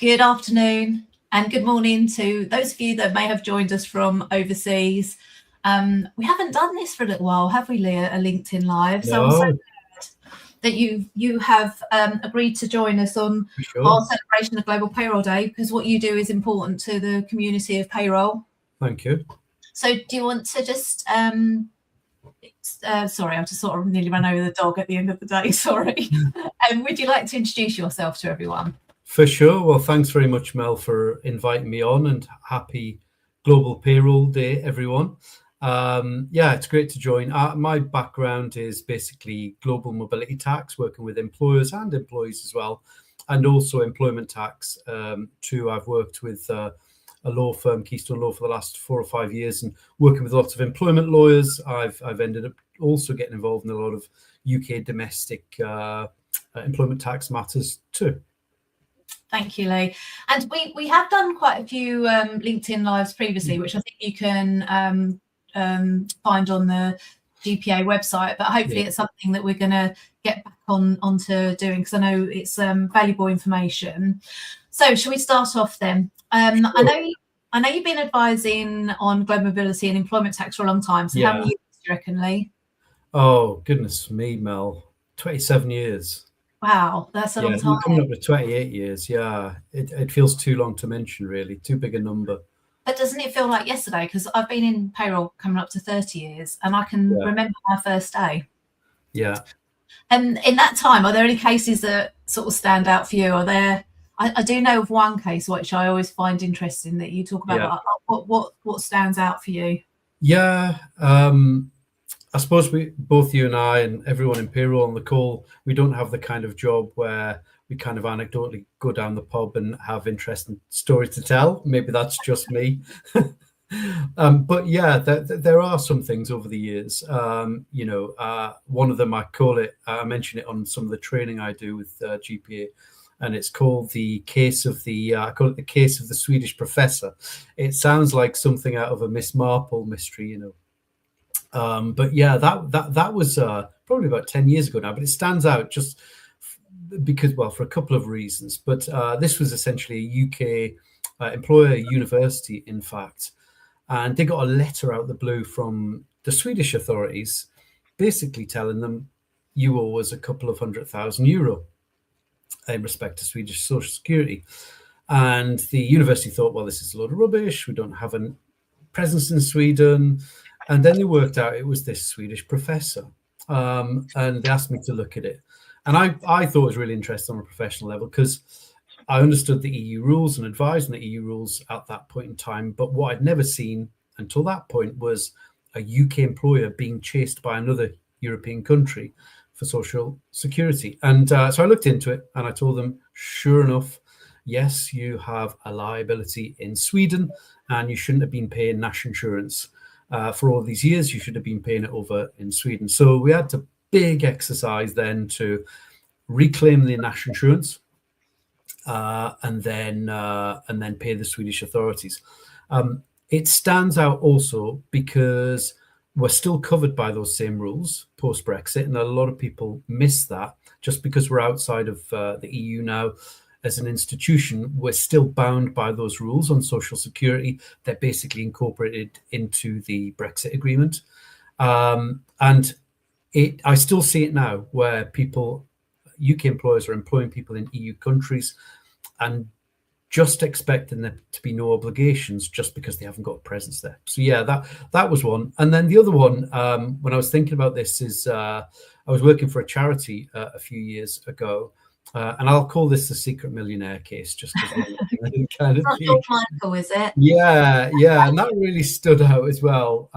Good afternoon and good morning to those of you that may have joined us from overseas. We haven't done this for a little while, have we, Leah, a LinkedIn Live? So I'm so glad that you have agreed to join us on our celebration of Global Payroll Day, because what you do is important to the community of payroll. Thank you. So do you want to just, sorry, I've just sort of nearly run over the dog at the end of the day, sorry. Would you like to introduce yourself to everyone? For sure. Well, thanks very much, Mel, for inviting me on, and happy Global Payroll Day, everyone. Yeah, it's great to join. My background is basically global mobility tax, working with employers and employees as well, and also employment tax too. I've worked with a law firm, Keystone Law, for the last 4 or 5 years, and working with lots of employment lawyers. I've ended up also getting involved in a lot of UK domestic employment tax matters too. Thank you, Lee. And we have done quite a few LinkedIn Lives previously, which I think you can find on the GPA website, but hopefully it's something that we're going to get back onto doing, because I know it's valuable information. So shall we start off then? Sure. I know you've been advising on global mobility and employment tax for a long time. So how many years do you reckon, Lee? Oh, goodness me, Mel. 27 years. Wow, that's a long time. Coming up with 28 years, yeah. It feels too long to mention, really. Too big a number. But doesn't it feel like yesterday? Because I've been in payroll coming up to 30 years, and I can remember my first day. Yeah. And in that time, are there any cases that sort of stand out for you? Are there? I do know of one case which I always find interesting that you talk about. What stands out for you? Yeah. I suppose both you and I and everyone in payroll on the call, we don't have the kind of job where we kind of anecdotally go down the pub and have interesting stories to tell. Maybe that's just me. But yeah, there are some things over the years. One of them, I mention it on some of the training I do with GPA, and it's called the case of I call it the case of the Swedish professor. It sounds like something out of a Miss Marple mystery, you know. But yeah, that was probably about 10 years ago now, but it stands out just because, well, for a couple of reasons. But this was essentially a UK employer university, in fact, and they got a letter out the blue from the Swedish authorities, basically telling them you owe us a couple of €100,000 in respect to Swedish Social Security. And the university thought, well, this is a load of rubbish. We don't have a presence in Sweden. And then they worked out it was this Swedish professor, and they asked me to look at it. And I thought it was really interesting on a professional level, because I understood the EU rules and advised on the EU rules at that point in time. But what I'd never seen until that point was a UK employer being chased by another European country for social security. And so I looked into it, and I told them, sure enough, yes, you have a liability in Sweden, and you shouldn't have been paying national insurance. For all these years, you should have been paying it over in Sweden. So we had a big exercise then to reclaim the national insurance and then pay the Swedish authorities. It stands out also because we're still covered by those same rules post-Brexit, and a lot of people miss that. Just because we're outside of the EU now, as an institution, we're still bound by those rules on social security. They're basically incorporated into the Brexit agreement. And I still see it now, where UK employers are employing people in EU countries and just expecting there to be no obligations just because they haven't got a presence there. So yeah, that was one. And then the other one, when I was thinking about this, is I was working for a charity a few years ago. And I'll call this the secret millionaire case, just because kind of Michael, is it? Yeah, and that really stood out as well,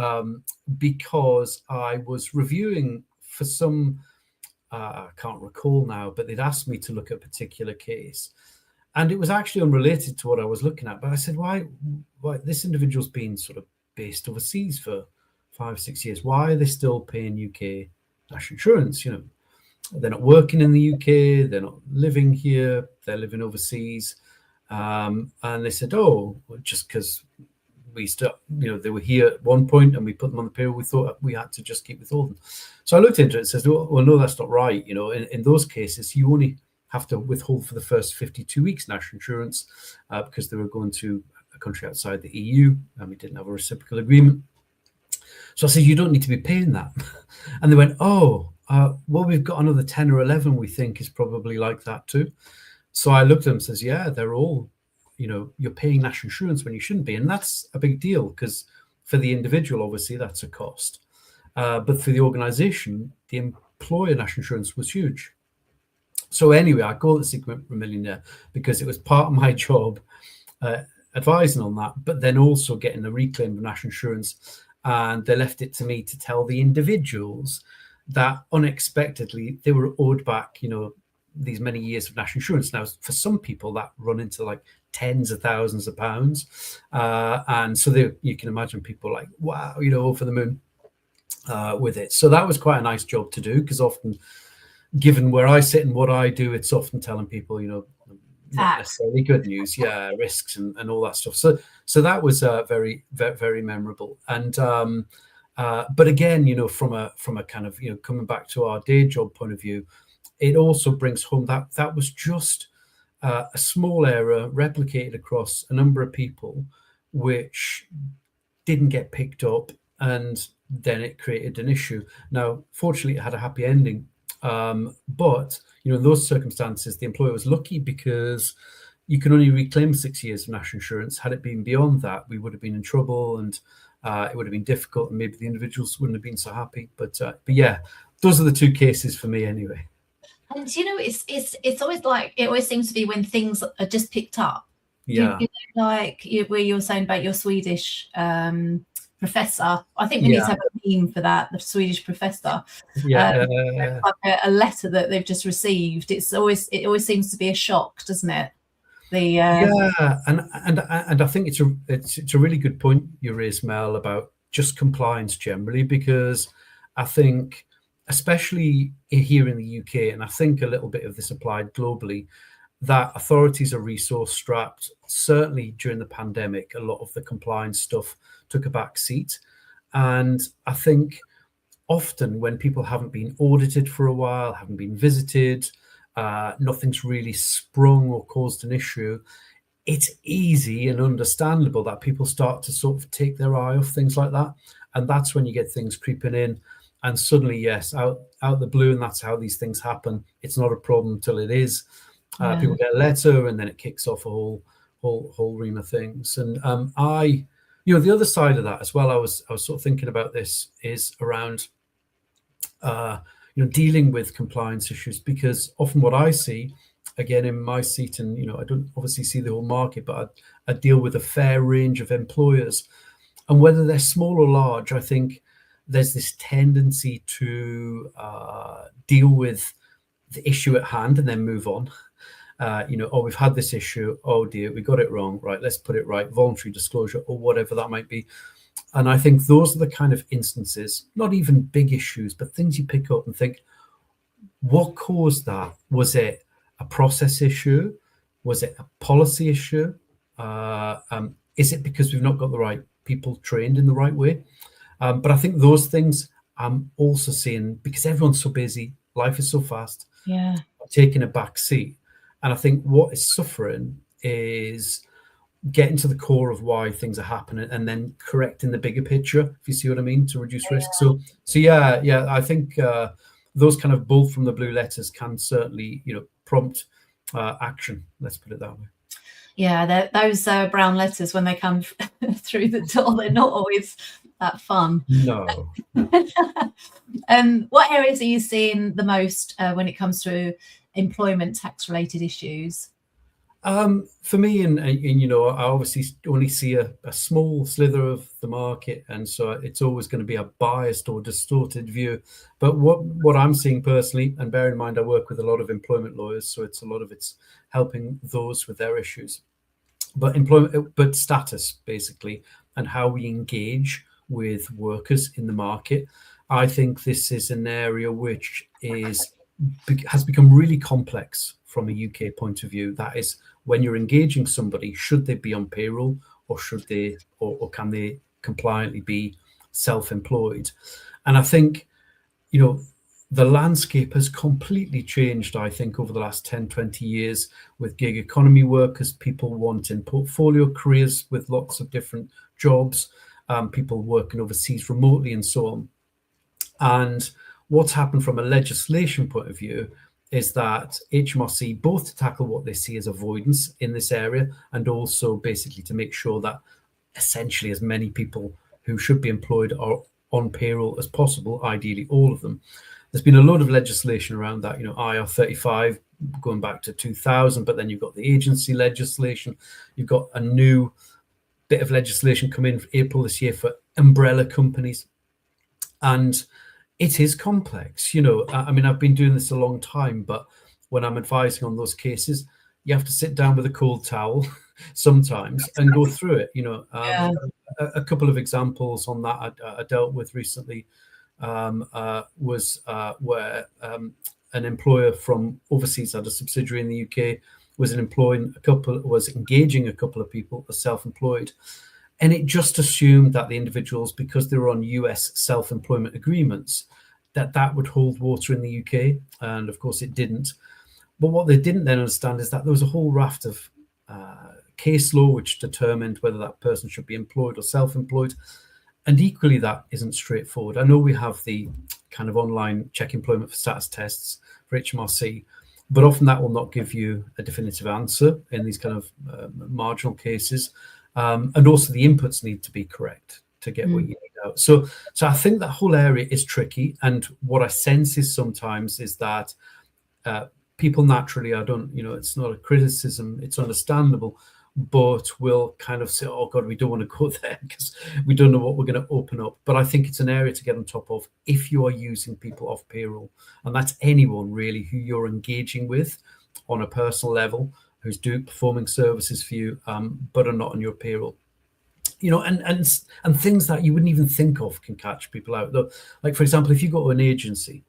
because I was reviewing for some, I can't recall now, but they'd asked me to look at a particular case, and it was actually unrelated to what I was looking at. But I said, why this individual's been sort of based overseas for 5 or 6 years? Why are they still paying UK national insurance? You know, they're not working in the UK, they're not living here, they're living overseas. And they said, oh, well, just because they were here at one point and we put them on the payroll, we thought we had to just keep withholding. So I looked into it and says, well, no, that's not right. You know, in those cases, you only have to withhold for the first 52 weeks national insurance because they were going to a country outside the EU and we didn't have a reciprocal agreement. So I said, you don't need to be paying that. And they went, oh, well, we've got another 10 or 11 we think is probably like that too. So I looked at them and says, yeah, they're all, you're paying national insurance when you shouldn't be. And that's a big deal because for the individual, obviously, that's a cost. But for the organization, the employer national insurance was huge. So anyway, I call it the Secret Millionaire because it was part of my job advising on that, but then also getting the reclaim of national insurance. And they left it to me to tell the individuals that unexpectedly they were owed back, these many years of national insurance. Now, for some people, that run into like tens of thousands of pounds. And so you can imagine people like, wow, over the moon with it. So that was quite a nice job to do because often, given where I sit and what I do, it's often telling people, not necessarily good news, risks and all that stuff. So that was very, very, very memorable. And but again, from a kind of coming back to our day job point of view, it also brings home that was just a small error replicated across a number of people, which didn't get picked up, and then it created an issue. Now, fortunately, it had a happy ending. But in those circumstances, the employer was lucky because you can only reclaim 6 years of national insurance. Had it been beyond that, we would have been in trouble, and it would have been difficult, and maybe the individuals wouldn't have been so happy. But yeah, those are the two cases for me, anyway. And it's always like it always seems to be when things are just picked up. Yeah, where you were saying about your Swedish professor. I think we need to have a meme for that. The Swedish professor. Like a letter that they've just received. It always seems to be a shock, doesn't it? And I think it's a really good point you raised, Mel, about just compliance generally, because I think, especially here in the UK, and I think a little bit of this applied globally, that authorities are resource strapped. Certainly during the pandemic, a lot of the compliance stuff took a back seat. And I think often when people haven't been audited for a while, haven't been visited, nothing's really sprung or caused an issue, it's easy and understandable that people start to sort of take their eye off things like that. And that's when you get things creeping in. And suddenly, yes, out the blue, and that's how these things happen. It's not a problem till it is. People get a letter, and then it kicks off a whole ream of things. And the other side of that as well, I was sort of thinking about this, is around dealing with compliance issues, because often what I see, again in my seat, and I don't obviously see the whole market, but I deal with a fair range of employers, and whether they're small or large, I think there's this tendency to deal with the issue at hand and then move on. We've had this issue, oh dear, we got it wrong, right, let's put it right, voluntary disclosure or whatever that might be. And I think those are the kind of instances, not even big issues, but things you pick up and think, what caused that? Was it a process issue? Was it a policy issue? Is it because we've not got the right people trained in the right way? But I think those things I'm also seeing, because everyone's so busy, life is so fast, taking a back seat. And I think what is suffering is getting to the core of why things are happening and then correcting the bigger picture, if you see what I mean, to reduce risk. So I think those kind of bull from the blue letters can certainly, prompt action. Let's put it that way. Yeah, those brown letters, when they come through the door, they're not always that fun. No. What areas are you seeing the most when it comes to employment tax related issues? For me, and I obviously only see a small slither of the market, and so it's always going to be a biased or distorted view. But what I'm seeing personally, and bear in mind I work with a lot of employment lawyers, so it's helping those with their issues. But status basically, and how we engage with workers in the market. I think this is an area which has become really complex from a UK point of view. That is, when you're engaging somebody, should they be on payroll, or should they, or can they compliantly be self-employed? And I think, the landscape has completely changed, I think, over the last 10, 20 years with gig economy workers, people wanting portfolio careers with lots of different jobs, people working overseas remotely and so on. And what's happened from a legislation point of view is that HMRC, both to tackle what they see as avoidance in this area and also basically to make sure that essentially as many people who should be employed are on payroll as possible, ideally all of them. There's been a lot of legislation around that, IR35 going back to 2000, but then you've got the agency legislation. You've got a new bit of legislation coming in for April this year for umbrella companies. And it is complex. I mean, I've been doing this a long time, but when I'm advising on those cases, you have to sit down with a cold towel sometimes and go through it. A couple of examples on that I dealt with recently was where an employer from overseas had a subsidiary in the UK, was engaging a couple of people as self-employed, and it just assumed that the individuals, because they were on US self-employment agreements, that would hold water in the UK, and of course it didn't. But what they didn't then understand is that there was a whole raft of case law which determined whether that person should be employed or self-employed. And equally, that isn't straightforward. I know we have the kind of online check employment for status tests for HMRC, but often that will not give you a definitive answer in these kind of marginal cases. And also the inputs need to be correct to get what you need out. So I think that whole area is tricky. And what I sense is sometimes is that people naturally, it's not a criticism, it's understandable, but will kind of say, oh God, we don't want to go there because we don't know what we're going to open up. But I think it's an area to get on top of if you are using people off payroll. And that's anyone really who you're engaging with on a personal level, who's performing services for you, but are not on your payroll. And things that you wouldn't even think of can catch people out. Like, for example, if you go to an agency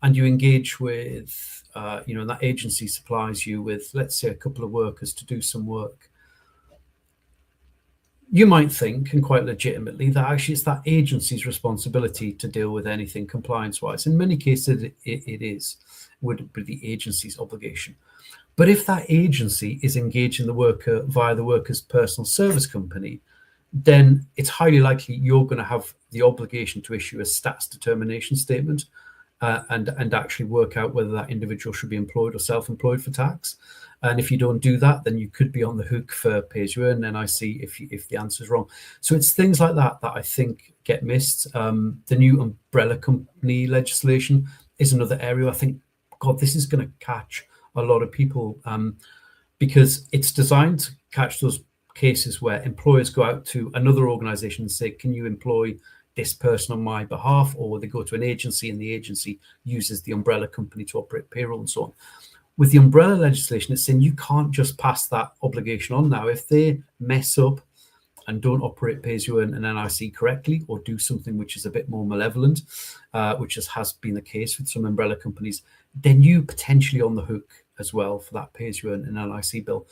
and you engage with, and that agency supplies you with, let's say, a couple of workers to do some work, you might think, and quite legitimately, that actually it's that agency's responsibility to deal with anything compliance-wise. In many cases, it would be the agency's obligation. But if that agency is engaging the worker via the worker's personal service company, then it's highly likely you're going to have the obligation to issue a status determination statement and actually work out whether that individual should be employed or self-employed for tax. And if you don't do that, then you could be on the hook for pay-as-you-earn NIC if the answer is wrong. So it's things like that I think get missed. The new umbrella company legislation is another area I think, God, this is going to catch a lot of people because it's designed to catch those cases where employers go out to another organization and say, can you employ this person on my behalf? Or they go to an agency and the agency uses the umbrella company to operate payroll and so on. With the umbrella legislation, it's saying you can't just pass that obligation on now. If they mess up and don't operate pay-as-you-earn and NIC correctly, or do something which is a bit more malevolent, which has been the case with some umbrella companies, then you potentially on the hook as well for that pay-as-you-earn and NIC bill.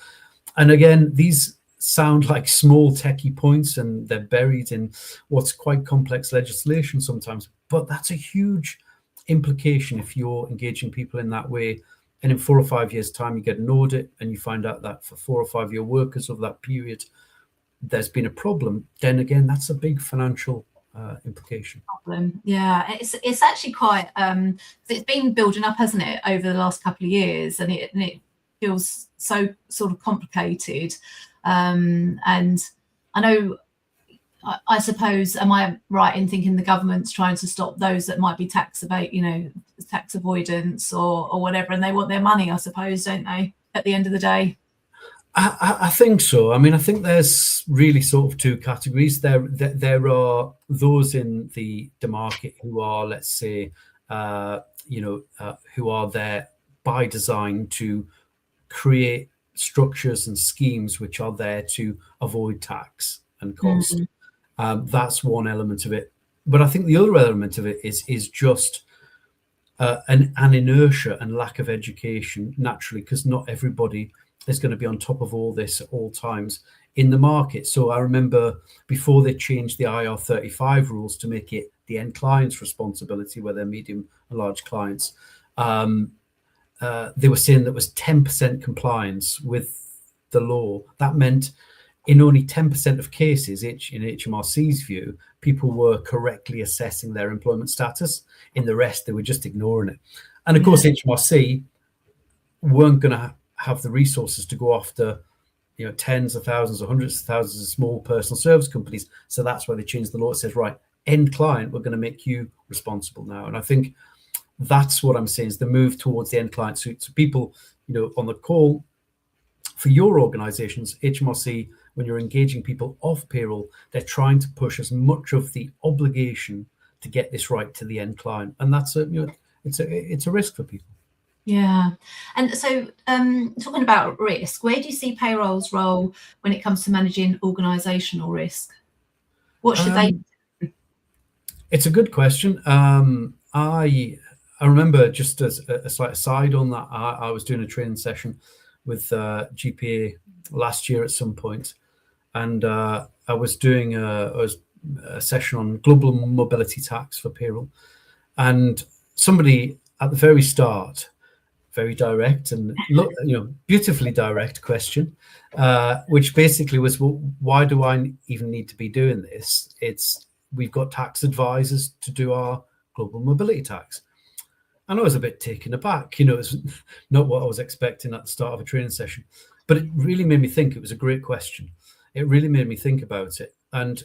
And again, these sound like small techie points and they're buried in what's quite complex legislation sometimes, but that's a huge implication if you're engaging people in that way. And in 4 or 5 years' time, you get an audit and you find out that for 4 or 5 year workers of that period, there's been a problem. Then again, that's a big financial implication. Yeah, it's actually quite it's been building up, hasn't it, over the last couple of years, and it feels so sort of complicated. And I know, I suppose, am I right in thinking the government's trying to stop those that might be tax avoidance or whatever, and they want their money, I suppose, don't they, at the end of the day? I think so. I mean, I think there's really sort of two categories. There are those in the market who are, let's say, who are there by design to create structures and schemes which are there to avoid tax and cost. That's one element of it. But I think the other element of it is just an inertia and lack of education naturally, because not everybody is going to be on top of all this at all times in the market. So I remember before they changed the IR35 rules to make it the end client's responsibility, where they're medium and large clients, they were saying that was 10% compliance with the law. That meant in only 10% of cases, in HMRC's view, people were correctly assessing their employment status. In the rest, they were just ignoring it. And of course, HMRC weren't going to have the resources to go after, tens of thousands or hundreds of thousands of small personal service companies. So that's why they changed the law. It says, right, end client, we're going to make you responsible now. And I think that's what I'm saying is the move towards the end client. So people, on the call for your organizations, HMRC, when you're engaging people off payroll, they're trying to push as much of the obligation to get this right to the end client. And that's it's a risk for people. Yeah. And so talking about risk, where do you see payroll's role when it comes to managing organizational risk? What should they do? It's a good question. I remember, just as a slight aside on that, I was doing a training session with GPA last year at some point, and I was doing a session on global mobility tax for payroll, and somebody at the very start, very direct and beautifully direct question, which basically was, well, why do I even need to be doing this? We've got tax advisors to do our global mobility tax. And I was a bit taken aback. It's not what I was expecting at the start of a training session, but it really made me think. It was a great question. It really made me think about it. And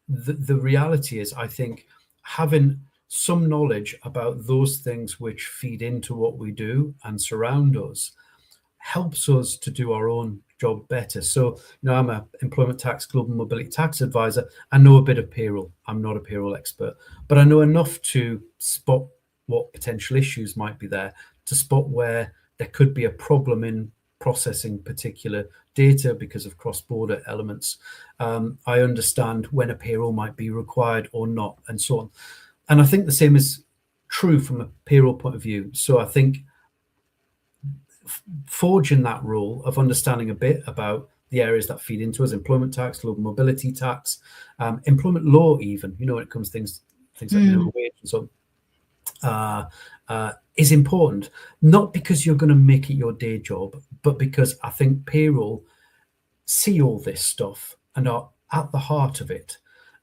the reality is, I think having some knowledge about those things which feed into what we do and surround us helps us to do our own job better. So, I'm an employment tax, global mobility tax advisor. I know a bit of payroll. I'm not a payroll expert, but I know enough to spot what potential issues might be there, to spot where there could be a problem in processing particular data because of cross-border elements. I understand when a payroll might be required or not, and so on. And I think the same is true from a payroll point of view. So I think forging that role of understanding a bit about the areas that feed into us, employment tax, global mobility tax, employment law, even, when it comes to things like minimum wage and so on, is important. Not because you're going to make it your day job, but because I think payroll see all this stuff and are at the heart of it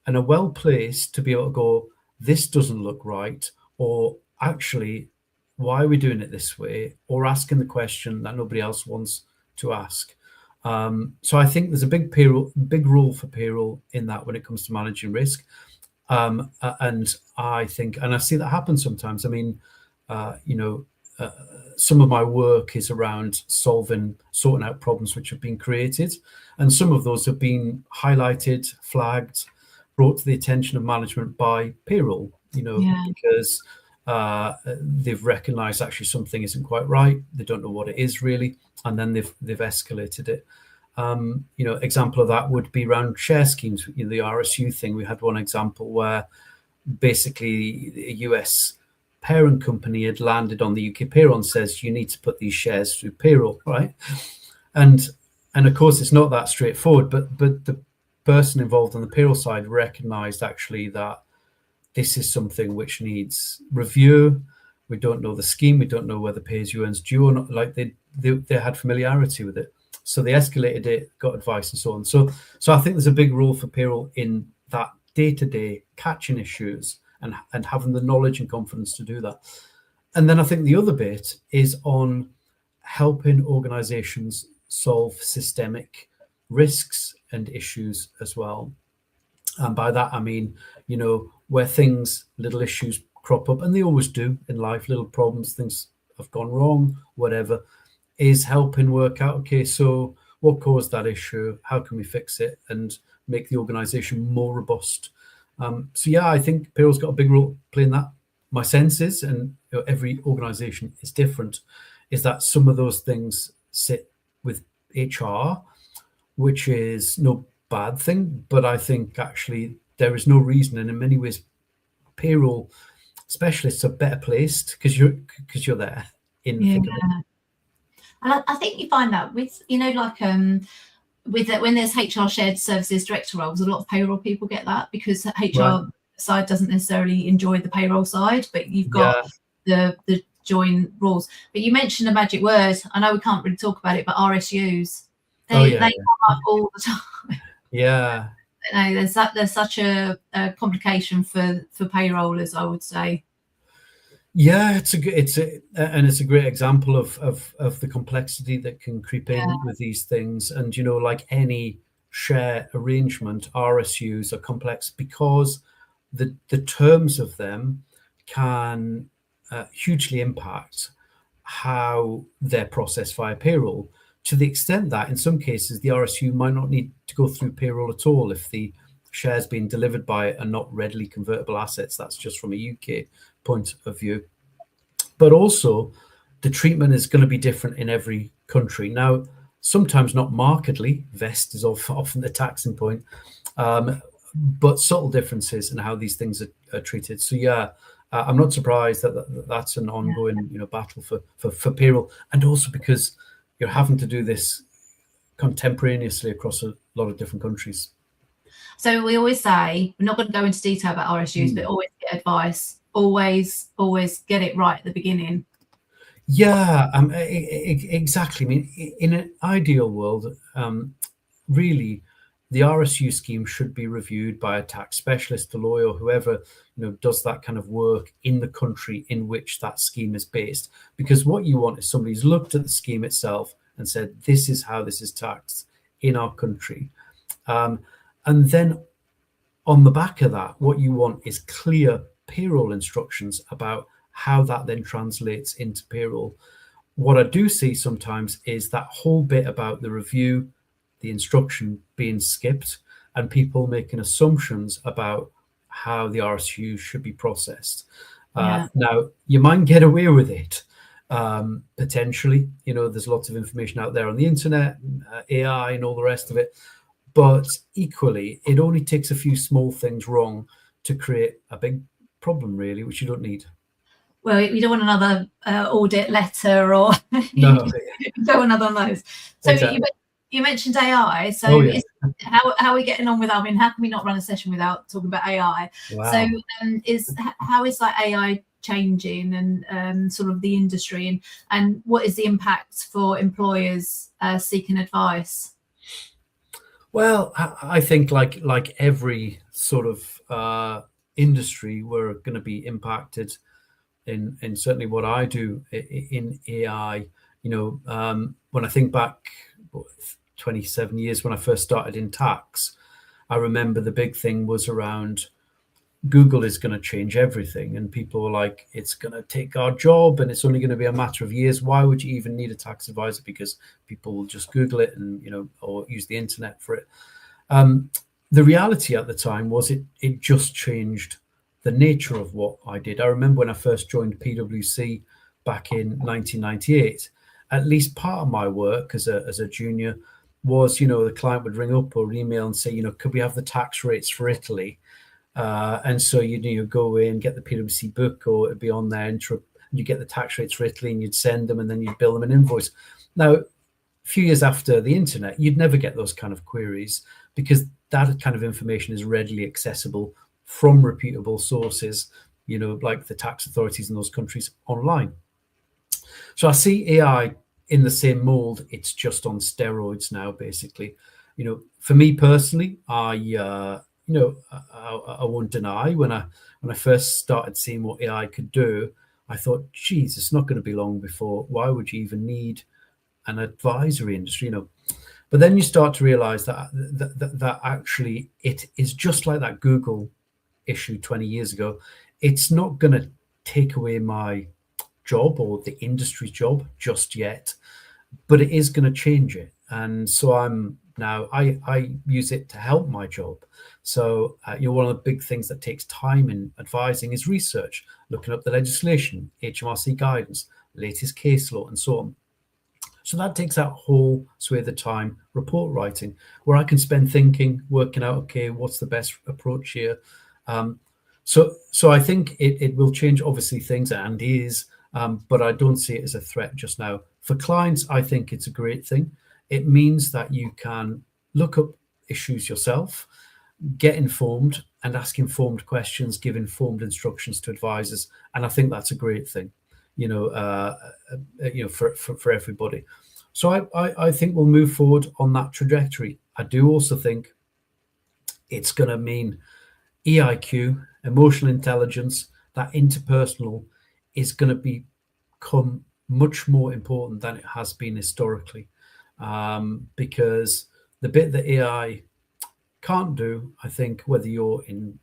and are well placed to be able to go, this doesn't look right, or actually, why are we doing it this way, or asking the question that nobody else wants to ask. So I think there's a big role for payroll in that when it comes to managing risk. And I think, and I see that happen sometimes. I mean, some of my work is around sorting out problems which have been created, and some of those have been highlighted, flagged, brought to the attention of management by payroll, because they've recognized actually something isn't quite right. They don't know what it is really, and then they've escalated it. Example of that would be around share schemes, the RSU thing. We had one example where basically a US parent company had landed on the UK payroll and says, you need to put these shares through payroll, right? And of course it's not that straightforward, but the person involved on the payroll side recognized actually that this is something which needs review. We don't know the scheme. We don't know whether pay-as-you-earn's due or not. Like they had familiarity with it. So they escalated it, got advice and so on. So I think there's a big role for payroll in that day-to-day catching issues and having the knowledge and confidence to do that. And then I think the other bit is on helping organizations solve systemic risks and issues as well. And by that, I mean, where little issues crop up, and they always do in life, little problems, things have gone wrong, whatever, is helping work out, okay, so what caused that issue? How can we fix it and make the organization more robust? So yeah, I think payroll's got a big role playing that. My sense is, and every organization is different, is that some of those things sit with HR, which is no bad thing, but I think actually there is no reason, and in many ways payroll specialists are better placed because you're there in the thick of it. And I think you find that with, like with when there's HR shared services director roles, a lot of payroll people get that because HR side doesn't necessarily enjoy the payroll side, but you've got the join rules. But you mentioned a magic word. I know we can't really talk about it, but RSUs. They come up all the time. Yeah. There's such a complication for payrollers, I would say. Yeah, it's a great example of the complexity that can creep in with these things. And like any share arrangement, RSUs are complex because the terms of them can hugely impact how they're processed via payroll, to the extent that in some cases the RSU might not need to go through payroll at all if the shares being delivered by are not readily convertible assets. That's just from a UK point of view. But also the treatment is going to be different in every country. Now, sometimes not markedly, vest is often the taxing point, but subtle differences in how these things are treated. So I'm not surprised that that's an ongoing battle for payroll, and also because you're having to do this contemporaneously across a lot of different countries. So we always say, we're not going to go into detail about RSUs, but always get advice. Always get it right at the beginning. Yeah, exactly. I mean, in an ideal world, really, the RSU scheme should be reviewed by a tax specialist, a lawyer, whoever does that kind of work in the country in which that scheme is based. Because what you want is somebody who's looked at the scheme itself and said, this is how this is taxed in our country. And then on the back of that, what you want is clear payroll instructions about how that then translates into payroll. What I do see sometimes is that whole bit about the review, the instruction being skipped, and people making assumptions about how the RSU should be processed. Now, you might get away with it, potentially. There's lots of information out there on the internet, AI and all the rest of it. But equally, it only takes a few small things wrong to create a big problem, really, which you don't need. Well, you don't want another audit letter, or you don't want another one of those. So exactly. You mentioned AI. So how are we getting on with that? I mean, how can we not run a session without talking about AI? Wow. So how is like AI changing and sort of the industry, and what is the impact for employers seeking advice? Well, I think like every sort of industry, we're going to be impacted in certainly what I do in AI. When I think back 27 years when I first started in tax, I remember the big thing was around Google is going to change everything, and people were like, it's going to take our job and it's only going to be a matter of years. Why would you even need a tax advisor? Because people will just Google it and or use the internet for it. The reality at the time was it just changed the nature of what I did. I remember when I first joined PwC back in 1998, at least part of my work as a junior was, the client would ring up or email and say, could we have the tax rates for Italy? And so you'd go away and get the PwC book, or it'd be on there, and you get the tax rates for Italy, and you'd send them, and then you'd bill them an invoice. Now, a few years after the internet, you'd never get those kind of queries because that kind of information is readily accessible from reputable sources, like the tax authorities in those countries online. So I see AI in the same mold. It's just on steroids now, basically. For me personally, I won't deny when I first started seeing what AI could do, I thought, geez, it's not going to be long before. Why would you even need an advisory industry? But then you start to realize that actually it is just like that Google issue 20 years ago. It's not going to take away my job or the industry's job just yet, but it is going to change it. And so I use it to help my job. So one of the big things that takes time in advising is research, looking up the legislation, HMRC guidance, latest case law, and so on. So that takes that whole swathe of time, report writing, where I can spend thinking, working out, okay, what's the best approach here? So I think it will change, obviously, things, and is, but I don't see it as a threat just now. For clients, I think it's a great thing. It means that you can look up issues yourself, get informed, and ask informed questions, give informed instructions to advisors, and I think that's a great thing, for everybody. So I think we'll move forward on that trajectory. I do also think it's going to mean EIQ, emotional intelligence, that interpersonal, is going to become much more important than it has been historically, because the bit that AI can't do, I think, whether you're in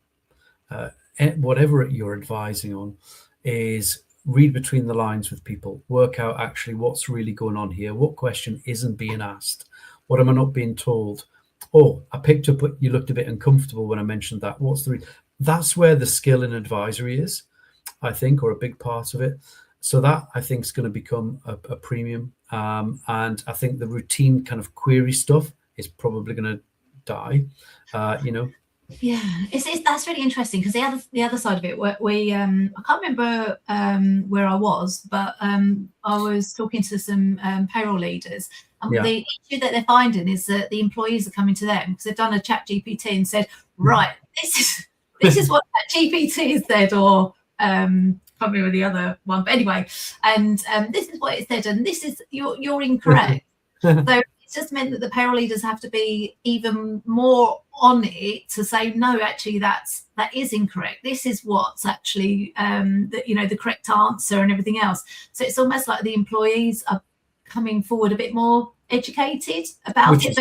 whatever you're advising on, is read between the lines with people, work out actually what's really going on here, what question isn't being asked, what am I not being told? Oh, I picked up you looked a bit uncomfortable when I mentioned that. What's the that's where the skill in advisory is, I think, or a big part of it. So that, I think, is going to become a premium. And I think the routine kind of query stuff is probably going to die, Yeah, that's really interesting, because the other side of it, where I can't remember where I was, but I was talking to some payroll leaders, and the issue that they're finding is that the employees are coming to them because they've done a chat GPT and said, right, this is what chat GPT has said, or can't remember the other one, but anyway, and this is what it said, and this is you're incorrect. So it's just meant that the payroll leaders have to be even more on it to say, no, actually that is incorrect. This is what's actually the correct answer and everything else. So it's almost like the employees are coming forward a bit more educated about it,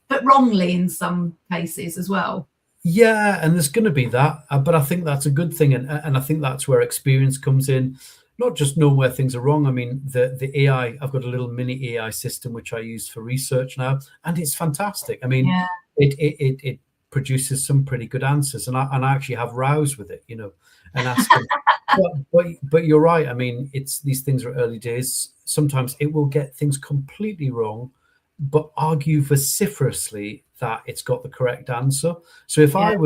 but wrongly in some cases as well. Yeah, and there's going to be that, but I think that's a good thing, and I think that's where experience comes in. Not just know where things are wrong. I mean, the AI, I've got a little mini AI system which I use for research now, and it's fantastic. I mean, it produces some pretty good answers, and I actually have rows with it, and ask them. but you're right. I mean, these things are early days. Sometimes it will get things completely wrong, but argue vociferously that it's got the correct answer. So if I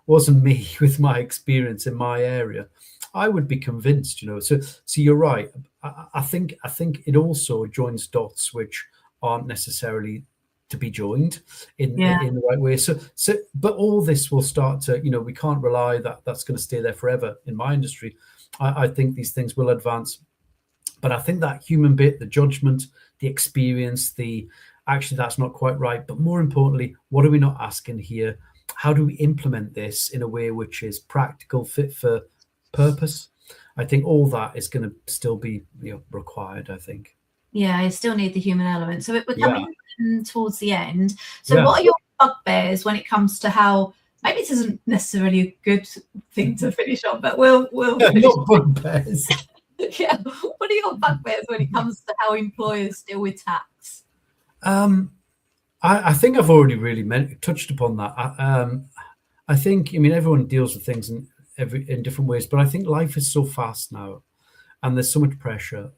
wasn't me with my experience in my area, I would be convinced, So you're right. I think it also joins dots which aren't necessarily to be joined in the right way. So, but all this will start to, we can't rely that's going to stay there forever in my industry. I think these things will advance, but I think that human bit, the judgment, the experience, actually that's not quite right. But more importantly, what are we not asking here? How do we implement this in a way which is practical, fit for purpose? I think all that is going to still be required, I think. Yeah, I still need the human element. So we're coming towards the end. So what are your bugbears when it comes to how, maybe this isn't necessarily a good thing to finish on, but we'll finish. Not bugbears. Yeah, what are your bugbears when it comes to how employers deal with tax? I think I've already really touched upon that. I think, everyone deals with things in different ways, but I think life is so fast now, and there's so much pressure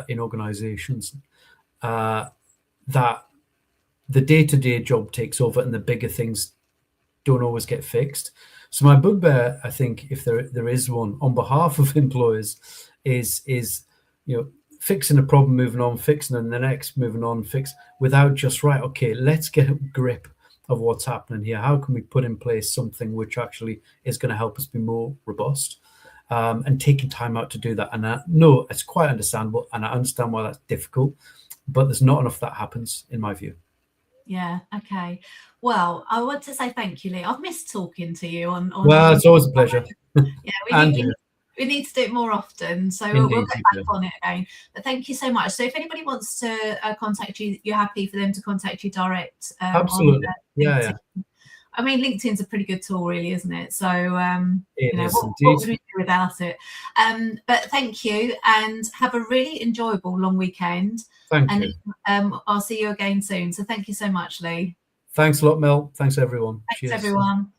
in organizations that the day-to-day job takes over, and the bigger things don't always get fixed. So my bugbear, I think, if there is one on behalf of employers, is fixing a problem, moving on, fixing and the next, moving on, without just, right, okay, let's get a grip of what's happening here. How can we put in place something which actually is going to help us be more robust, and taking time out to do that. And no, it's quite understandable, and I understand why that's difficult, but there's not enough that happens, in my view. Yeah. Okay. Well, I want to say thank you, Lee. I've missed talking to you on well, it's always a pleasure. We need to do it more often, so we'll get back on it again. But thank you so much. So if anybody wants to contact you, you're happy for them to contact you direct? Absolutely. Yeah. I mean, LinkedIn's a pretty good tool, really, isn't it? So what would we do without it? But thank you, and have a really enjoyable long weekend. Thank you. I'll see you again soon. So thank you so much, Lee. Thanks a lot, Mel. Thanks, everyone. Thanks, Cheers. everyone.